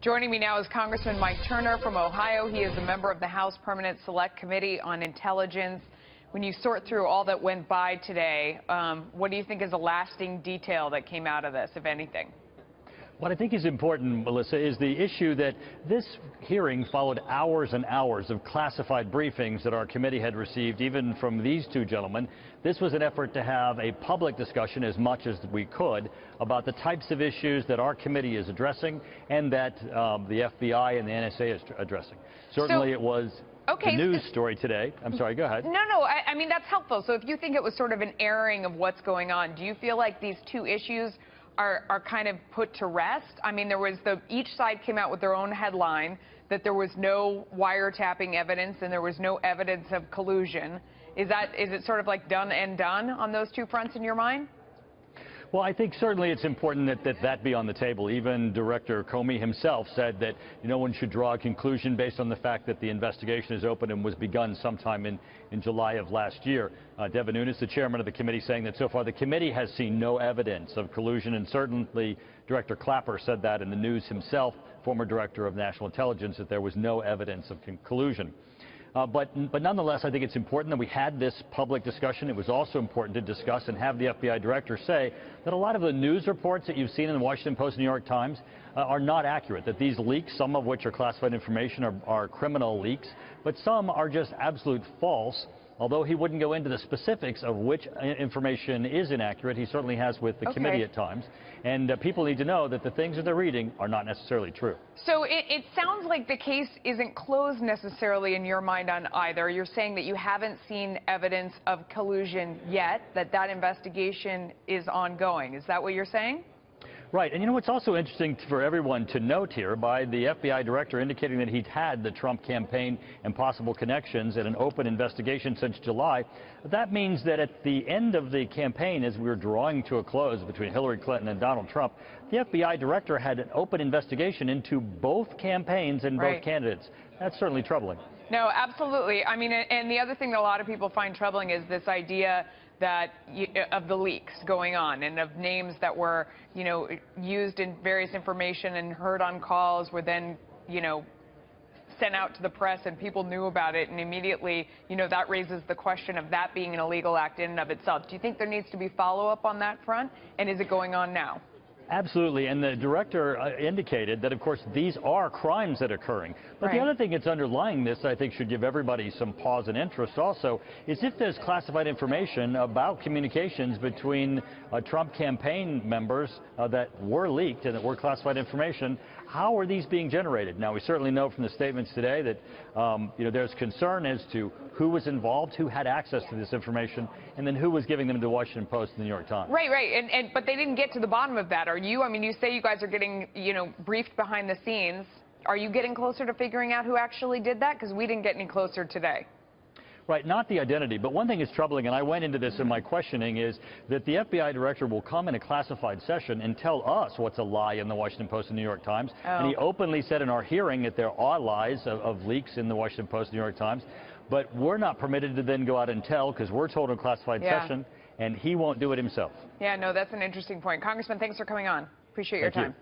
Joining me now is Congressman Mike Turner from Ohio. He is a member of the House Permanent Select Committee on Intelligence. When you sort through all that went by today, what do you think is a lasting detail that came out of this, if anything? What I think is important, Melissa, is the issue that this hearing followed hours and hours of classified briefings that our committee had received, even from these two gentlemen. This was an effort to have a public discussion as much as we could about the types of issues that our committee is addressing and that the FBI and the NSA is addressing. Certainly it was the news story today. I'm sorry, go ahead. No, I mean, that's helpful. So if you think it was sort of an airing of what's going on, do you feel like these two issues are kind of put to rest? I mean, each side came out with their own headline that there was no wiretapping evidence and there was no evidence of collusion. Is it sort of like done and done on those two fronts in your mind? Well, I think certainly it's important that be on the table. Even Director Comey himself said that no one should draw a conclusion based on the fact that the investigation is open and was begun sometime in July of last year. Devin Nunes, the chairman of the committee, saying that so far the committee has seen no evidence of collusion, and certainly Director Clapper said that in the news himself, former director of national intelligence, that there was no evidence of collusion. But nonetheless, I think it's important that we had this public discussion. It was also important to discuss and have the FBI director say that a lot of the news reports that you've seen in the Washington Post and New York Times are not accurate, that these leaks, some of which are classified information, are criminal leaks, but some are just absolute false. Although he wouldn't go into the specifics of which information is inaccurate, he certainly has with the committee at times. And people need to know that the things that they're reading are not necessarily true. So it sounds like the case isn't closed necessarily in your mind on either. You're saying that you haven't seen evidence of collusion yet, that investigation is ongoing. Is that what you're saying? Right. And you know what's also interesting for everyone to note here, by the FBI director indicating that he'd had the Trump campaign and possible connections in an open investigation since July, that means that at the end of the campaign, as we were drawing to a close between Hillary Clinton and Donald Trump, the FBI director had an open investigation into both campaigns and both candidates. That's certainly troubling. No, absolutely. I mean, and the other thing that a lot of people find troubling is this idea that of the leaks going on and of names that were, used in various information and heard on calls were then, sent out to the press and people knew about it, and immediately, that raises the question of that being an illegal act in and of itself. Do you think there needs to be follow-up on that front, and is it going on now? Absolutely, and the director indicated that, of course, these are crimes that are occurring. But the other thing that's underlying this, I think, should give everybody some pause and interest also, is if there's classified information about communications between Trump campaign members that were leaked and that were classified information, how are these being generated? Now, we certainly know from the statements today that, there's concern as to who was involved, who had access to this information, and then who was giving them to the Washington Post and the New York Times. Right, but they didn't get to the bottom of that. Are you? I mean, you say you guys are getting, briefed behind the scenes. Are you getting closer to figuring out who actually did that? Because we didn't get any closer today. Right, not the identity, but one thing is troubling, and I went into this in my questioning, is that the FBI director will come in a classified session and tell us what's a lie in the Washington Post and New York Times. And he openly said in our hearing that there are lies of leaks in the Washington Post and New York Times, but we're not permitted to then go out and tell because we're told in a classified session, and he won't do it himself. Yeah, no, that's an interesting point. Congressman, thanks for coming on. Appreciate your time.